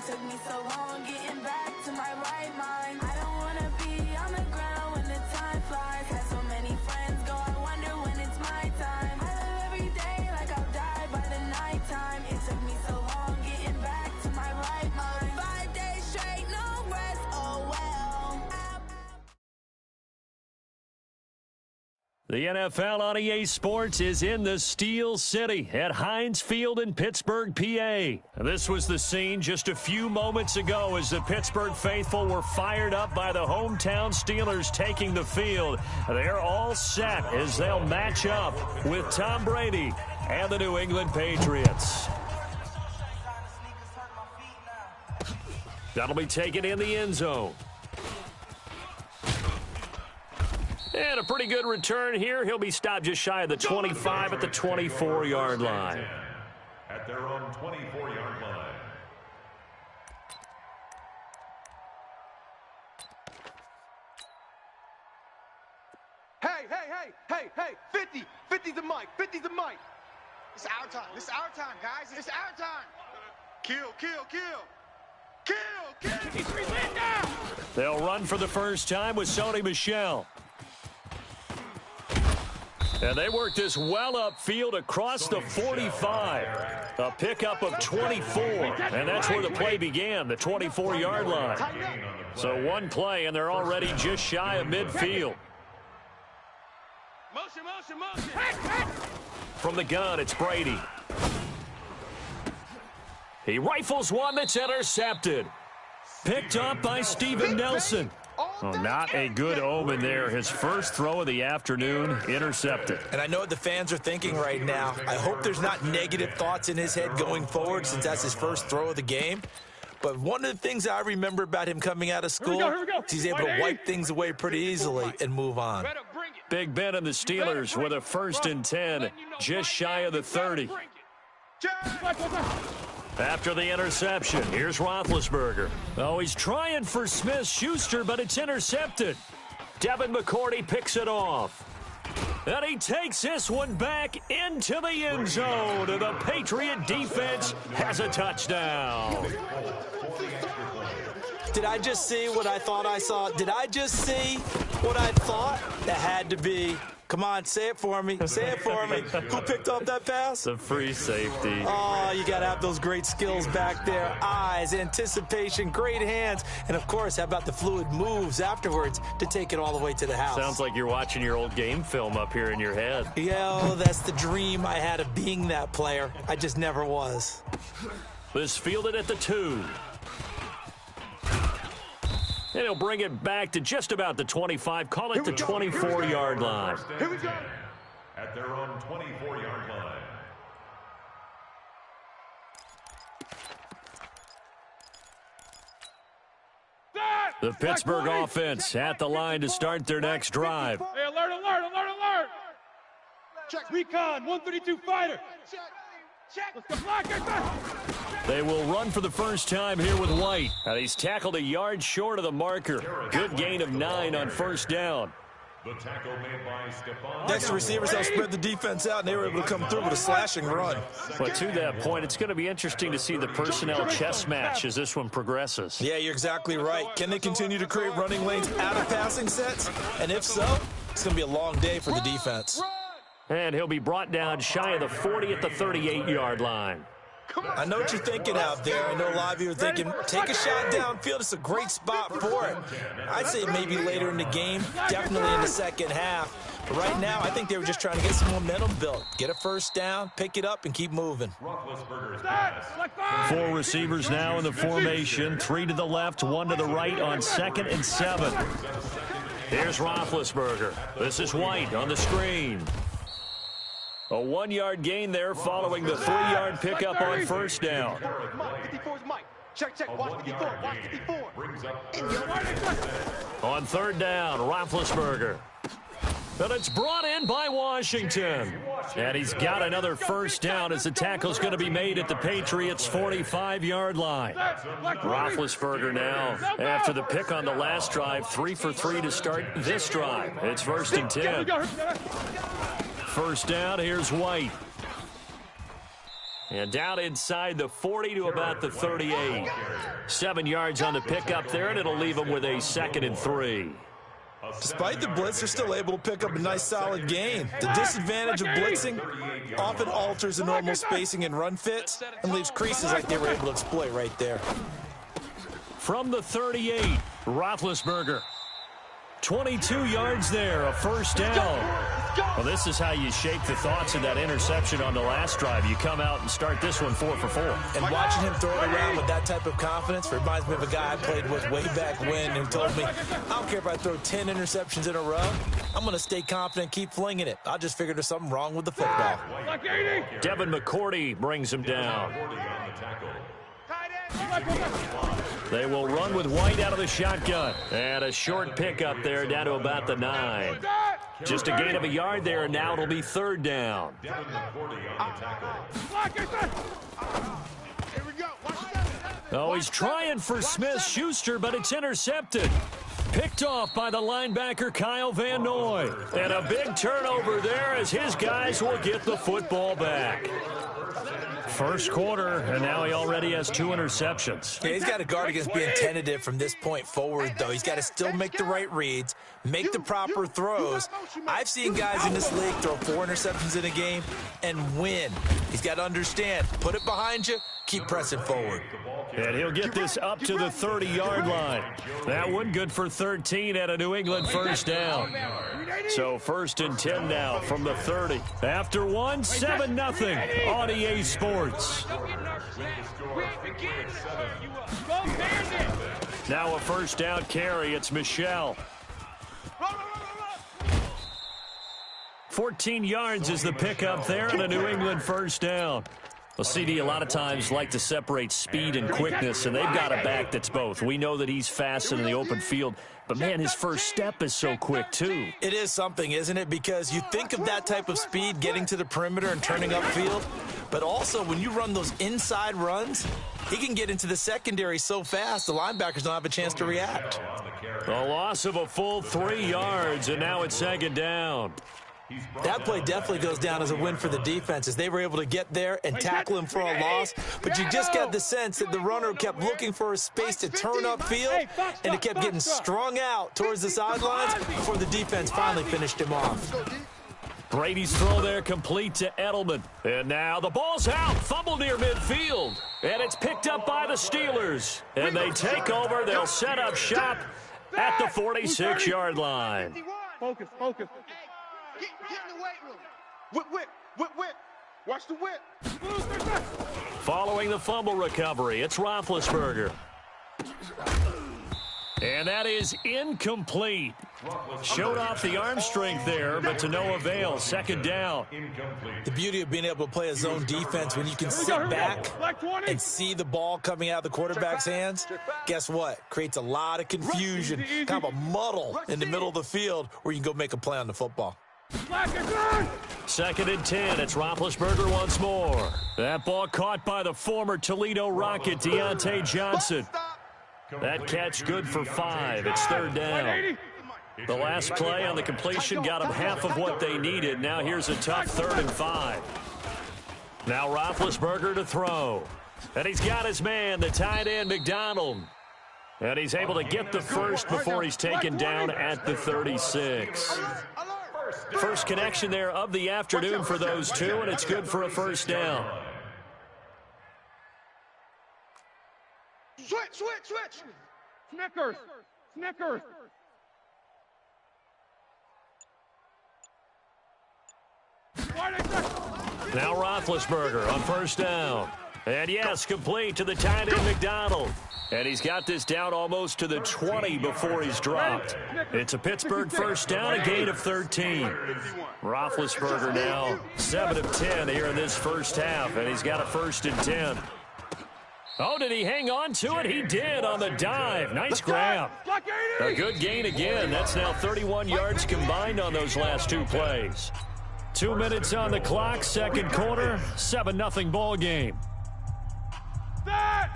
took me so long getting back to my right mind. I don't wanna be on the ground when the time flies. Had so many friends go, I wonder when it's my time. I live every day like I'll die by the nighttime. It took me so long getting back to my right mind. 5 days straight, no rest, oh well. The NFL on EA Sports is in the Steel City at Heinz Field in Pittsburgh, PA. This was the scene just a few moments ago as the Pittsburgh faithful were fired up by the hometown Steelers taking the field. They're all set as they'll match up with Tom Brady and the New England Patriots. That'll be taken in the end zone. And a pretty good return here. He'll be stopped just shy of the 25 at the 24-yard line. At their own 24-yard line. Hey, 50. 50's the mic. 50's the mic. It's our time. It's our time, guys. It's our time. Kill. He's in now. They'll run for the first time with Sony Michel. And they work this well upfield across the 45. A pickup of 24. And that's where the play began, the 24-yard line. So one play, and they're already just shy of midfield. Motion. From the gun, it's Brady. He rifles one that's intercepted. Picked up by Steven Nelson. Oh, not a good omen there. His first throw of the afternoon, intercepted. And I know what the fans are thinking right now. I hope there's not negative thoughts in his head going forward since that's his first throw of the game. But one of the things I remember about him coming out of school is he's able to wipe things away pretty easily and move on. Big Ben and the Steelers with a 1st and 10, just shy of the 30. After the interception, here's Roethlisberger. Oh, he's trying for Smith-Schuster, but it's intercepted. Devin McCourty picks it off. And he takes this one back into the end zone. And the Patriot defense has a touchdown. Did I just see what I thought I saw? Did I just see what I thought? That had to be. Come on, say it for me. Say it for me. Who picked up that pass? The free safety. Oh, you got to have those great skills back there. Eyes, anticipation, great hands. And, of course, how about the fluid moves afterwards to take it all the way to the house? Sounds like you're watching your old game film up here in your head. Yeah, that's the dream I had of being that player. I just never was. This fielded at the 2. And he'll bring it back to just about the 25. Call it the 24-yard line. Here we go. At their own 24-yard line. The Pittsburgh offense at the line to start their next drive. Hey, alert. Check. Recon, 132 fighter. Check. They will run for the first time here with White. He's tackled a yard short of the marker. Good gain of 9 on first down. The tackle made by Stephon. Next, the receivers have spread the defense out, and they were able to come through with a slashing run. But to that point, it's going to be interesting to see the personnel chess match as this one progresses. Yeah, you're exactly right. Can they continue to create running lanes out of passing sets? And if so, it's going to be a long day for the defense. And he'll be brought down shy of the 40 at the 38-yard line. I know what you're thinking out there. I know a lot of you are thinking, take a shot downfield. It's a great spot for it. I'd say maybe later in the game, definitely in the second half. But right now, I think they were just trying to get some momentum built. Get a first down, pick it up, and keep moving. 4 receivers now in the formation. 3 to the left, 1 to the right on 2nd and 7. Here's Roethlisberger. This is White on the screen. A 1-yard gain there following the 3-yard pickup on first down. 54's Mike. Check. Watch 54. On third down, Roethlisberger. But it's brought in by Washington. And he's got another first down as the tackle's going to be made at the Patriots' 45-yard line. Roethlisberger now, after the pick on the last drive, 3 for 3 to start this drive. It's 1st and 10. First down, here's White. And down inside the 40 to about the 38. 7 yards on the pickup there, and it'll leave them with a 2nd and 3. Despite the blitz, they're still able to pick up a nice, solid gain. The disadvantage of blitzing often alters the normal spacing and run fits and leaves creases like they were able to exploit right there. From the 38, Roethlisberger. 22 yards there, a first down. Well, this is how you shape the thoughts of that interception on the last drive. You come out and start this one 4 for 4. And watching him throw it around with that type of confidence reminds me of a guy I played with way back when who told me, I don't care if I throw 10 interceptions in a row. I'm going to stay confident, keep flinging it. I just figured there's something wrong with the football. Devin McCourty brings him down. They will run with White out of the shotgun. And a short pickup there down to about the 9. Just a gain of a yard there, and now it'll be 3rd down. Oh, he's trying for Smith-Schuster, but it's intercepted. Picked off by the linebacker Kyle Van Noy. And a big turnover there as his guys will get the football back. First quarter, and now he already has 2 interceptions. Yeah, he's got to guard against being tentative from this point forward, though. He's got to still make the right reads, make the proper throws. I've seen guys in this league throw 4 interceptions in a game and win. He's got to understand, put it behind you, keep pressing forward. And he'll get this up to the 30-yard line. That one good for 13 at a New England first down. So 1st and 10 now from the 30. After 1, 7-0 on EA Sports. Now a first down carry. It's Michel. 14 yards is the pickup there and a New England first down. Well, CD, a lot of times like to separate speed and quickness, and they've got a back that's both. We know that he's fast in the open field, but, man, his first step is so quick, too. It is something, isn't it? Because you think of that type of speed getting to the perimeter and turning upfield, but also when you run those inside runs, he can get into the secondary so fast the linebackers don't have a chance to react. A loss of a full 3 yards, and now it's 2nd down. That play definitely goes down as a win for the defense as they were able to get there and tackle him for a loss. But you just got the sense that the runner kept looking for a space to turn upfield, and it kept getting strung out towards the sidelines before the defense finally finished him off. Brady's throw there complete to Edelman. And now the ball's out. Fumble near midfield. And it's picked up by the Steelers. And they take over. They'll set up shop at the 46-yard line. Focus. Get in the weight room. Whip. Watch the whip. Following the fumble recovery, it's Roethlisberger. And that is incomplete. Showed off the arm strength there, but to no avail. 2nd down. The beauty of being able to play a zone defense when you can sit back and see the ball coming out of the quarterback's hands, guess what? Creates a lot of confusion, kind of a muddle in the middle of the field where you can go make a play on the football. 2nd and 10. It's Roethlisberger once more. That ball caught by the former Toledo Rocket, Deontay Johnson. That catch good for 5. It's 3rd down. The last play on the completion got them half of what they needed. Now here's a tough 3rd and 5. Now Roethlisberger to throw. And he's got his man, the tight end, McDonald. And he's able to get the first before he's taken down at the 36. First connection there of the afternoon for those two, and it's good for a first down. Switch. Snickers. Now Roethlisberger on first down. And yes, complete to the tight end, McDonald. And he's got this down almost to the 20 before he's dropped. It's a Pittsburgh first down, a gain of 13. Roethlisberger now 7 of 10 here in this first half, and he's got a 1st and 10. Oh, did he hang on to it? He did on the dive. Nice grab. A good gain again. That's now 31 yards combined on those last 2 plays. 2 minutes on the clock, 2nd quarter, 7-0 ball game. Set!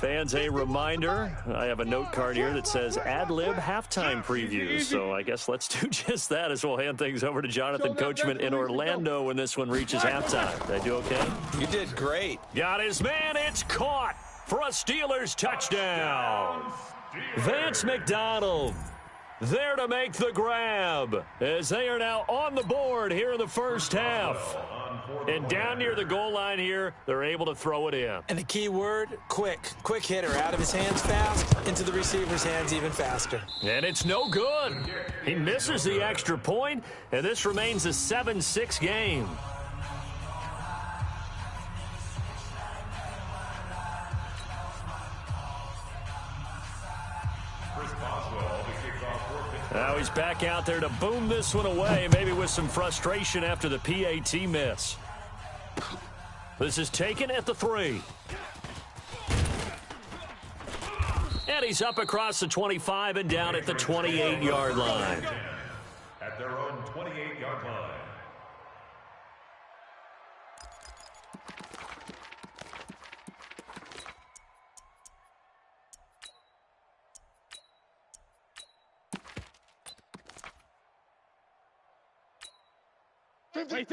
Fans, a reminder, I have a note card here that says ad-lib halftime preview. So I guess let's do just that as we'll hand things over to Jonathan Coachman in Orlando when this one reaches halftime. Did I do okay? You did great. Got his man. It's caught for a Steelers touchdown. Vance McDonald there to make the grab as they are now on the board here in the first half. And down near the goal line here, they're able to throw it in. And the key word, quick. Quick hitter. Out of his hands fast, into the receiver's hands even faster. And it's no good. He misses the extra point, and this remains a 7-6 game. Now he's back out there to boom this one away, maybe with some frustration after the PAT miss. This is taken at the 3. And he's up across the 25 and down at the 28-yard line. At their own 28-yard line.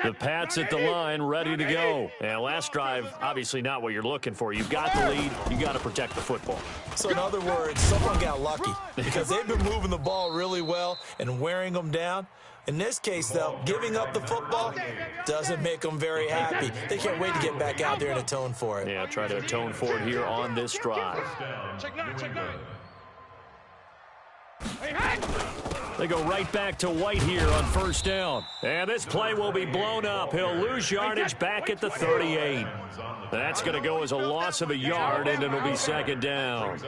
The Pats at the line, ready to go. And last drive, obviously not what you're looking for. You've got the lead. You got to protect the football. So in other words, someone got lucky because they've been moving the ball really well and wearing them down. In this case, though, giving up the football doesn't make them very happy. They can't wait to get back out there and atone for it. Yeah, try to atone for it here on this drive. They go right back to White here on first down. And this play will be blown up. He'll lose yardage back at the 38. That's going to go as a loss of a yard, and it'll be second down.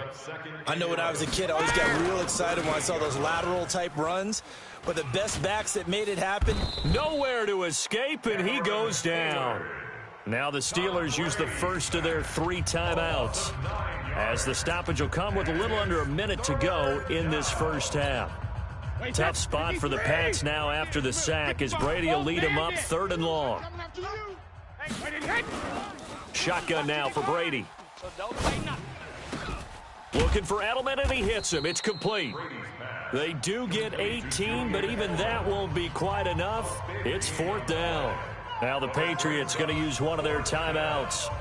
I know when I was a kid, I always got real excited when I saw those lateral-type runs. But the best backs that made it happen. Nowhere to escape, and he goes down. Now the Steelers use the first of their 3 timeouts, as the stoppage will come with a little under a minute to go in this first half. Tough spot for the Pats now after the sack as Brady will lead him up 3rd and long. Shotgun now for Brady. Looking for Edelman, and he hits him. It's complete. They do get 18, but even that won't be quite enough. It's 4th down. Now the Patriots going to use one of their timeouts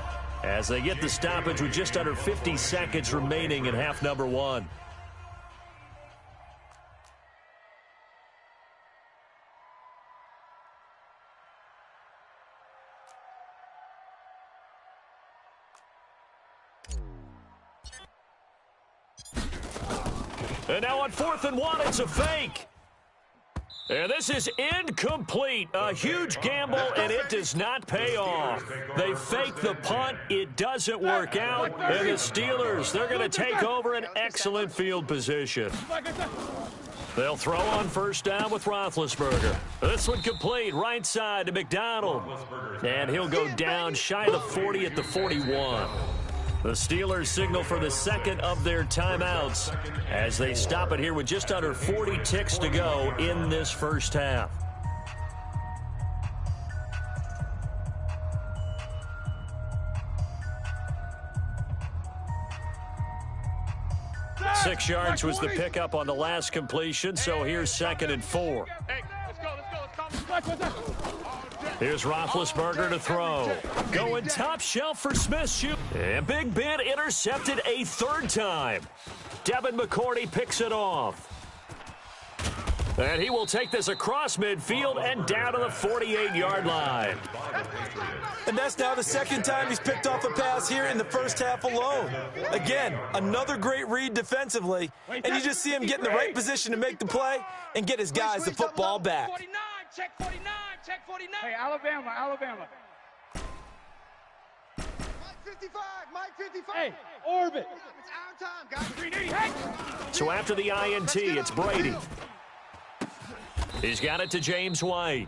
as they get the stoppage with just under 50 seconds remaining in half number 1. And now on 4th and 1, it's a fake. And this is incomplete. A huge gamble, and it does not pay off. They fake the punt. It doesn't work out. And the Steelers, they're going to take over an excellent field position. They'll throw on first down with Roethlisberger. This one complete, right side to McDonald. And he'll go down shy of the 40 at the 41. The Steelers signal for the second of their timeouts as they stop it here with just under 40 ticks to go in this first half. Six yards was the pickup on the last completion, so here's 2nd and 4. Here's Roethlisberger to throw. Going top shelf for Smith. And Big Ben intercepted a 3rd time. Devin McCourty picks it off. And he will take this across midfield and down to the 48-yard line. And that's now the 2nd time he's picked off a pass here in the first half alone. Again, another great read defensively. And you just see him get in the right position to make the play and get his guys the football back. 49, check 49, check 49. Hey, Alabama. Mike 55, Mike 55. Hey, orbit. It's our time, guys. So after the INT, it's Brady. He's got it to James White.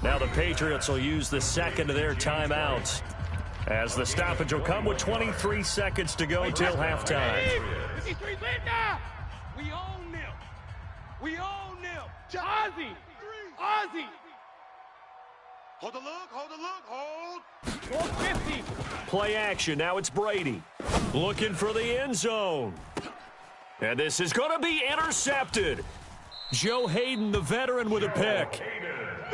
Now the Patriots will use the second of their timeouts as the stoppage will come with 23 seconds to go till halftime. We own them. We own them. Ozzy. Hold the look, hold the look, hold. 450. Play action. Now it's Brady looking for the end zone. And this is going to be intercepted. Joe Hayden, the veteran, with a pick.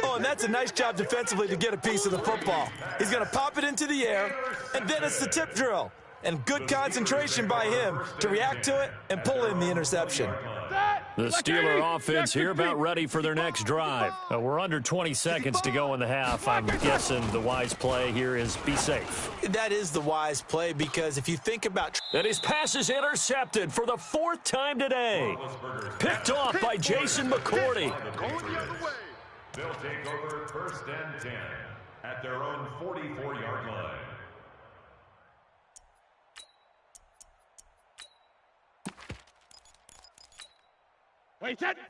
Oh, and that's a nice job defensively to get a piece of the football. He's going to pop it into the air, and then it's the tip drill. And good concentration by him to react to it and pull in the interception. The Steeler offense here about ready for their next drive. We're under 20 seconds to go in the half. I'm guessing the wise play here is be safe. That is the wise play because if you think about... And his pass is intercepted for the 4th time today. Picked off by Jason McCourty. Going the other way. They'll take over 1st and 10 at their own 44-yard line.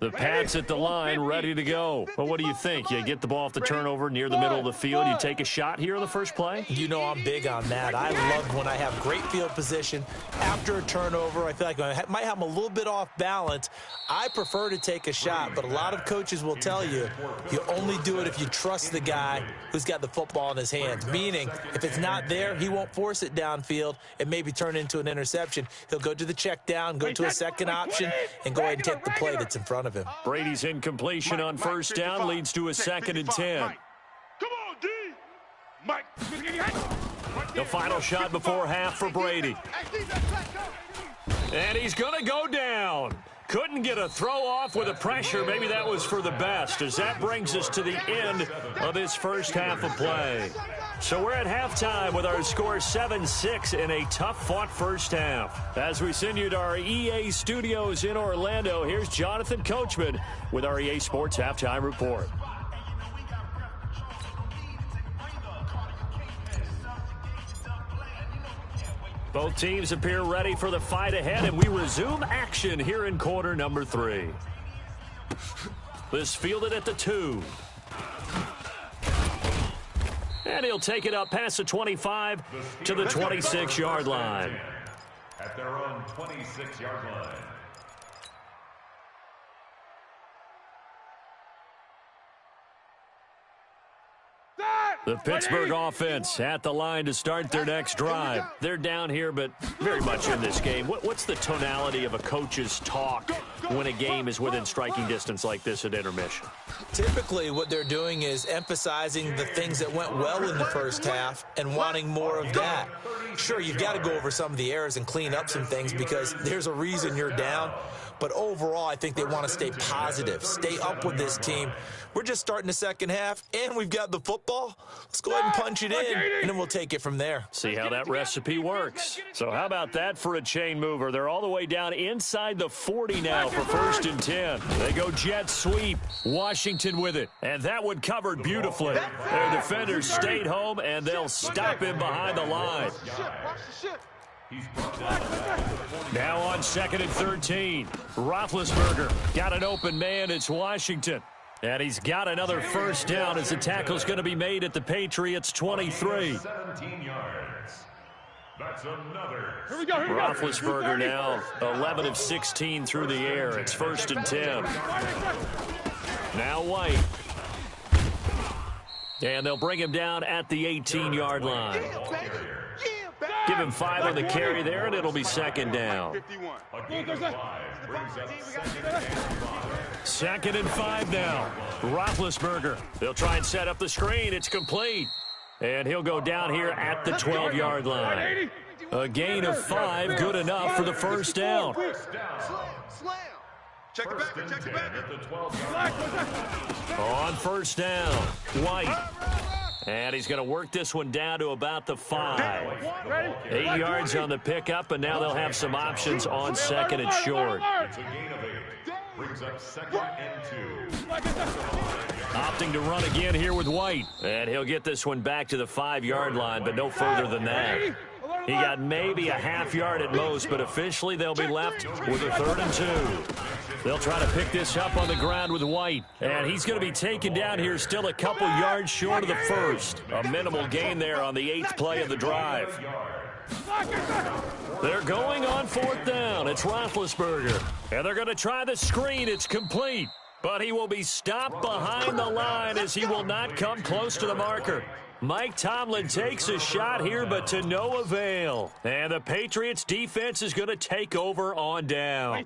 The Pats at the line, ready to go. But what do you think? You get the ball off the turnover near the middle of the field. You take a shot here on the first play? You know I'm big on that. I love when I have great field position. After a turnover, I feel like I might have them a little bit off balance. I prefer to take a shot, but a lot of coaches will tell you, you only do it if you trust the guy who's got the football in his hands. Meaning, if it's not there, he won't force it downfield and maybe turn into an interception. He'll go to the check down, go to a second option, and go ahead and take the play that's in front of him. Brady's incompletion on first down leads to a 2nd and 10. Come on, D. Mike. The final shot before half for Brady. And he's going to go down. Couldn't get a throw off with the pressure. Maybe that was for the best, as that brings us to the end of this first half of play. So we're at halftime with our score 7-6 in a tough-fought first half. As we send you to our EA studios in Orlando, here's Jonathan Coachman with our EA Sports Halftime Report. Both teams appear ready for the fight ahead, and we resume action here in quarter number 3. This fielded at the 2. And he'll take it up past the 25 to the 26-yard line. At their own 26-yard line. The Pittsburgh offense at the line to start their next drive. They're down here, but very much in this game. What's the tonality of a coach's talk when a game is within striking distance like this at intermission? Typically, what they're doing is emphasizing the things that went well in the first half and wanting more of that. Sure, you've got to go over some of the errors and clean up some things because there's a reason you're down. But overall, I think they want to stay positive, stay up with this team. We're just starting the second half, and we've got the football. Let's go ahead and punch it in, and then we'll take it from there. See how that recipe works. So how about that for a chain mover? They're all the way down inside the 40 now for 1st and 10. They go jet sweep. Washington with it, and that one covered beautifully. Their defenders stayed home, and they'll stop him behind the line. Now on 2nd and 13. Roethlisberger got an open man. It's Washington. And he's got another first down as the tackle's going to be made at the Patriots' 23. 17 yards. That's another. Roethlisberger now 11 of 16 through the air. It's 1st and 10. Now White. And they'll bring him down at the 18-yard line. Give him 5 on the carry there, and it'll be 2nd down. 2nd and 5 now. Roethlisberger. They'll try and set up the screen. It's complete. And he'll go down here at the 12-yard line. A gain of 5, good enough for the first down. Check it back, check it back. On first down, White. And he's going to work this one down to about the 5. 8 yards on the pickup, and now they'll have some options on 2nd and short. It's a gain of 8. Brings up 2nd and 2. Opting to run again here with White. And he'll get this one back to the 5-yard line, but no further than that. He got maybe a half yard at most, but officially they'll be left with a 3rd and 2. They'll try to pick this up on the ground with White. And he's going to be taken down here still a couple yards short of the first. A minimal gain there on the 8th play of the drive. They're going on 4th down. It's Roethlisberger. And they're going to try the screen. It's complete. But he will be stopped behind the line as he will not come close to the marker. Mike Tomlin takes a shot here, but to no avail. And the Patriots defense is going to take over on down.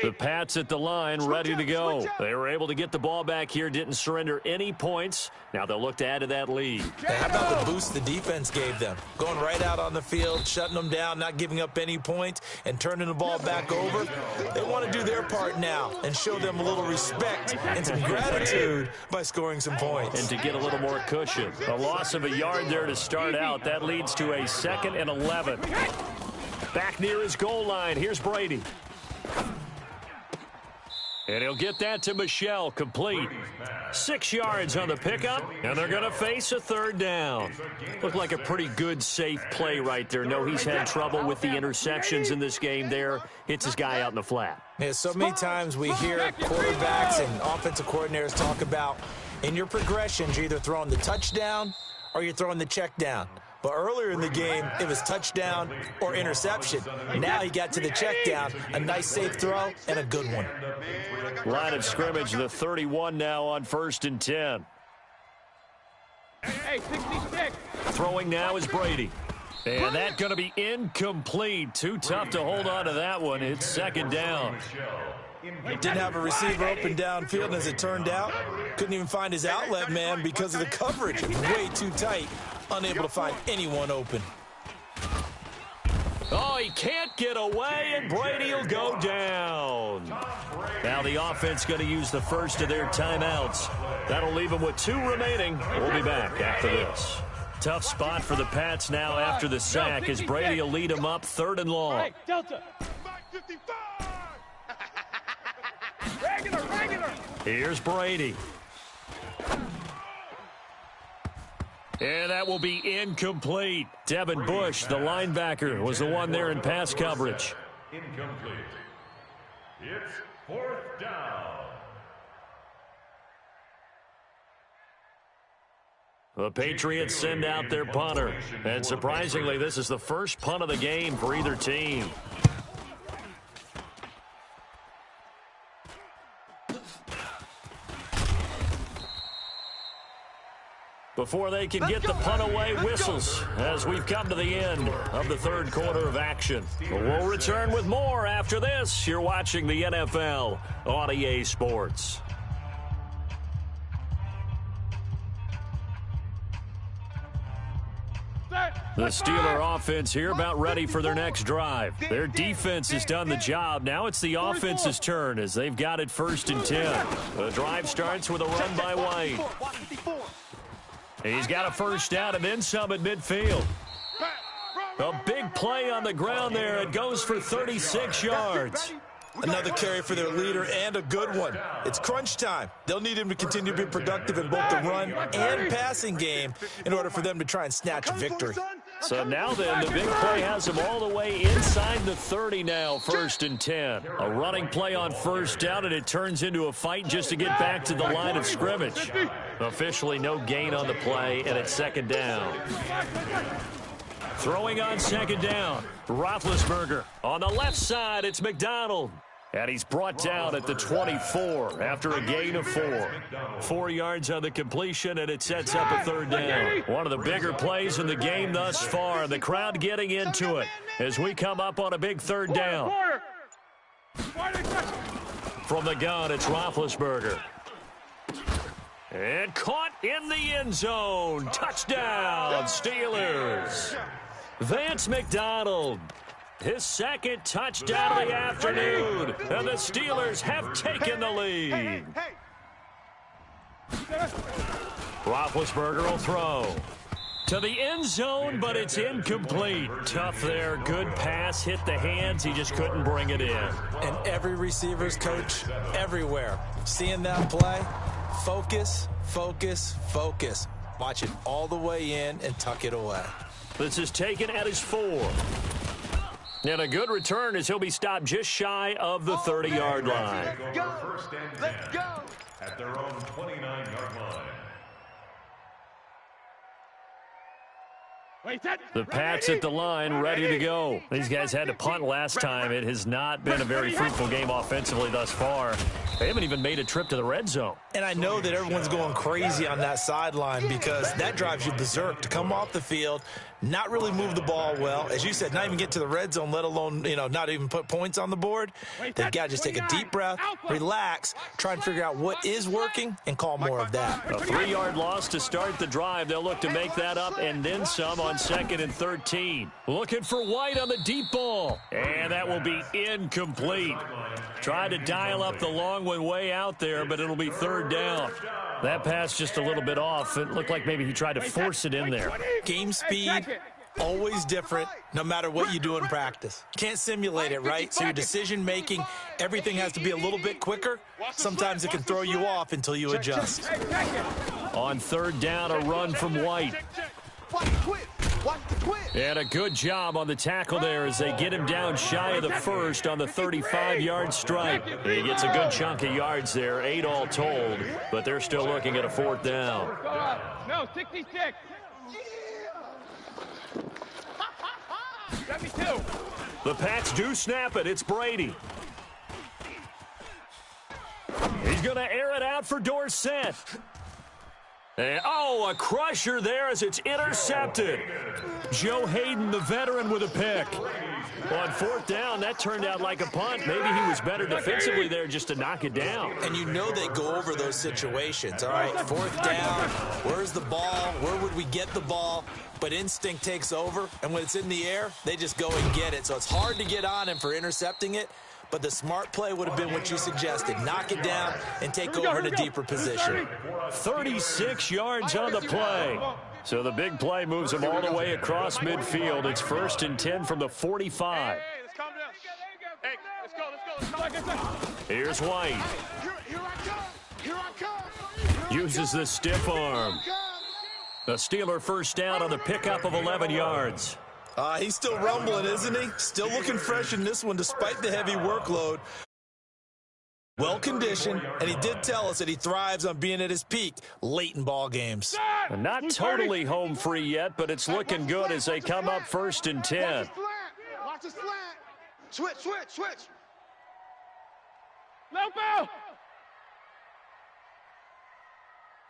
The Pats at the line, ready to go. They were able to get the ball back here, didn't surrender any points. Now they'll look to add to that lead. How about the boost the defense gave them? Going right out on the field, shutting them down, not giving up any points, and turning the ball back over. They want to do their part now and show them a little respect and some gratitude by scoring some points. And to get a little more cushion. A loss of a yard there to start out. That leads to a 2nd and 11. Back near his goal line. Here's Brady. And he'll get that to Michel, complete. 6 yards on the pickup, and they're going to face a 3rd down. Looked like a pretty good, safe play right there. No, he's had trouble with the interceptions in this game there. Hits his guy out in the flat. Yeah, so many times we hear quarterbacks and offensive coordinators talk about in your progressions, you're either throwing the touchdown or you're throwing the check down. But earlier in the game, it was touchdown or interception. Now he got to the check down, a nice safe throw, and a good one. Line of scrimmage, the 31 now on 1st and 10. Hey, 66. Throwing now is Brady. And that's going to be incomplete. Too tough to hold on to that one. It's 2nd down. Didn't have a receiver open downfield, and as it turned out, couldn't even find his outlet man because of the coverage. Way too tight. Unable to find anyone open. Oh, he can't get away, and Brady will go down. Now the offense going to use the first of their timeouts. That'll leave them with 2 remaining. We'll be back after this. Tough spot for the Pats now after the sack as Brady will lead them up 3rd and long. Hey, Delta. Regular. Here's Brady. And that will be incomplete. Devin Bush, the linebacker, was the one there in pass coverage. Incomplete. It's 4th down. The Patriots send out their punter. And surprisingly, this is the first punt of the game for either team. Before they can get the punt away, whistles as we've come to the end of the 3rd quarter of action. We'll return with more after this. You're watching the NFL on EA Sports. The Steeler offense here about ready for their next drive. Their defense has done the job. Now it's the offense's turn as they've got it 1st and 10. The drive starts with a run by White. He's got a 1st down and then some at midfield. A big play on the ground there. It goes for 36 yards. Another carry for their leader and a good one. It's crunch time. They'll need him to continue to be productive in both the run and passing game in order for them to try and snatch victory. So now then, the big play has him all the way inside the 30 now, 1st and 10. A running play on 1st down, and it turns into a fight just to get back to the line of scrimmage. Officially no gain on the play, and it's 2nd down. Throwing on 2nd down, Roethlisberger. On the left side, it's McDonald. And he's brought down at the 24 after a gain of 4. 4 yards on the completion, and it sets up a 3rd down. One of the bigger plays in the game thus far. The crowd getting into it as we come up on a big 3rd down. From the gun, it's Roethlisberger. And caught in the end zone. Touchdown, Steelers. Vance McDonald. His 2nd touchdown of the afternoon. And the Steelers have taken the lead. Roethlisberger will throw to the end zone, but it's incomplete. Tough there. Good pass. Hit the hands. He just couldn't bring it in. And every receiver's coach everywhere. Seeing that play, focus, focus, focus. Watch it all the way in and tuck it away. This is taken at his 4. And a good return as he'll be stopped just shy of the 30-yard line. Let's go. 1st and 10 Let's go. At their own 29-yard line. The Pats at the line, ready to go. These guys had to punt last time. It has not been a very fruitful game offensively thus far. They haven't even made a trip to the red zone. And I know that everyone's going crazy on that sideline because that drives you berserk to come off the field, not really move the ball well. As you said, not even get to the red zone, let alone, not even put points on the board. They've got to just take a deep breath, relax, try and figure out what is working and call more of that. A 3-yard loss to start the drive. They'll look to make that up and then some on 2nd and 13. Looking for White on the deep ball. And that will be incomplete. Tried to dial up the long one way out there, but it'll be 3rd down. That pass just a little bit off. It looked like maybe he tried to force it in there. Game speed, always different, no matter what you do in practice. Can't simulate it, right? So your decision-making, everything has to be a little bit quicker. Sometimes it can throw you off until you adjust. On 3rd down, a run from White. And a good job on the tackle there as they get him down shy of the 1st on the 35-yard stripe. He gets a good chunk of yards there, 8 all told, but they're still looking at a 4th down. No, 66. Got me 2. The Pats do snap it. It's Brady. He's going to air it out for Dorsett. And, a crusher there as it's intercepted. Joe Hayden, the veteran, with a pick. On 4th down, that turned out like a punt. Maybe he was better defensively there just to knock it down. And you know they go over those situations. All right, 4th down, where's the ball? Where would we get the ball? But instinct takes over, and when it's in the air, they just go and get it. So it's hard to get on him for intercepting it. But the smart play would have been what you suggested. Knock it down and take over in a deeper position. 36 yards on the play. So the big play moves him all the way across midfield. It's 1st and 10 from the 45. Let's calm down. Hey, let's go. Here's White. Here I come. Uses the stiff arm. The Steeler 1st down on the pickup of 11 yards. He's still rumbling, isn't he? Still looking fresh in this one despite the heavy workload. Well-conditioned, and he did tell us that he thrives on being at his peak late in ball games. Not totally home free yet, but it's looking good as they come up 1st and 10. Watch the slant. Switch. No ball.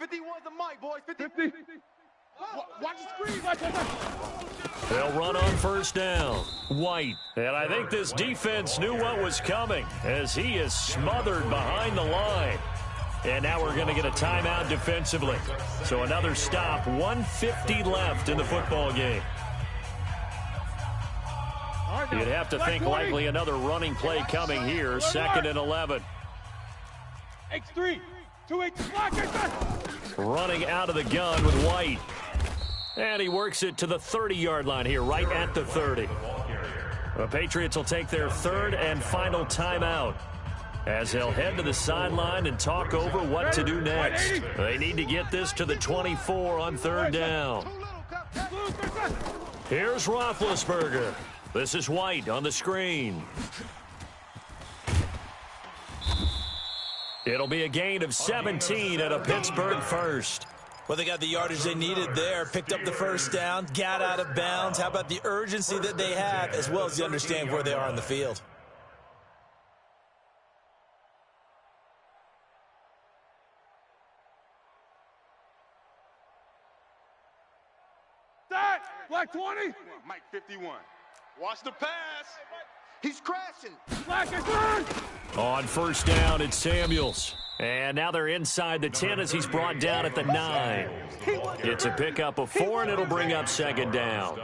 51's the mic, boys. 50. Watch the screen. They'll run on 1st down. White. And I think this defense knew what was coming as he is smothered behind the line. And now we're going to get a timeout defensively. So another stop. 1:50 left in the football game. You'd have to think likely another running play coming here. 2nd and 11. X3. 2-8. Running out of the gun with White. And he works it to the 30-yard line here, right at the 30. The Patriots will take their 3rd and final timeout as they'll head to the sideline and talk over what to do next. They need to get this to the 24 on 3rd down. Here's Roethlisberger. This is White on the screen. It'll be a gain of 17 at a Pittsburgh 1st. Well, they got the yardage they needed there, picked up the 1st down, got out of bounds. How about the urgency that they have, as well as you understand where they are on the field? Black 20. Mike 51. Watch the pass. He's crashing. Black is third. On 1st down, it's Samuels. And now they're inside the 10 as he's brought down at the 9. It's a pickup of 4, and it'll bring up 2nd down.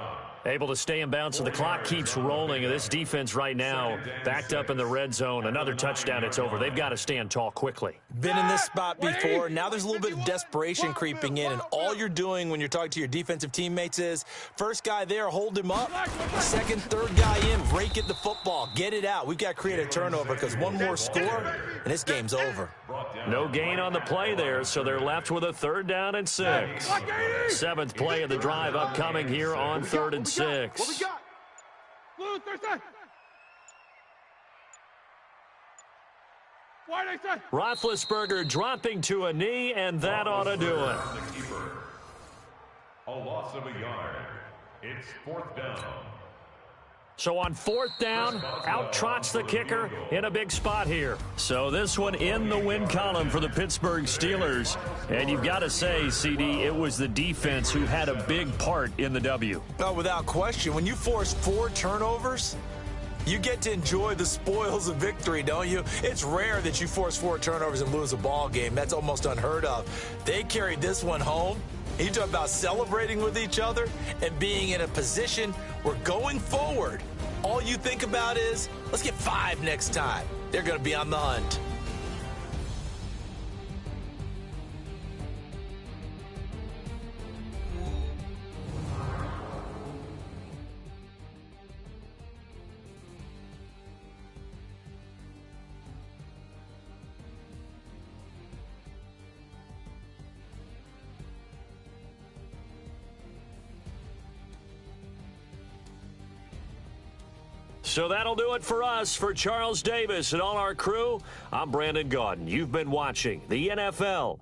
Able to stay in bounds, so the clock keeps rolling. And this defense right now backed up in the red zone. Another touchdown, it's over. They've got to stand tall quickly. Been in this spot before. Now there's a little bit of desperation creeping in, and all you're doing when you're talking to your defensive teammates is, first guy there, hold him up. Second, third guy in, break it the football. Get it out. We've got to create a turnover because one more score, and this game's over. No gain on the play there, so they're left with a 3rd down and 6. 7th play of the drive upcoming here on 3rd and 6. What we got? Blue, Thursday. Friday, Thursday. Roethlisberger dropping to a knee, and that ought to do it. A loss of a yard. It's 4th down. So on 4th down, out trots the kicker in a big spot here. So this one in the win column for the Pittsburgh Steelers. And you've got to say, CD, it was the defense who had a big part in the W. No, without question. When you force 4 turnovers, you get to enjoy the spoils of victory, don't you? It's rare that you force 4 turnovers and lose a ball game. That's almost unheard of. They carried this one home. You talk about celebrating with each other and being in a position where going forward, all you think about is, let's get 5 next time. They're going to be on the hunt. So that'll do it for us. For Charles Davis and all our crew, I'm Brandon Gaudin. You've been watching the NFL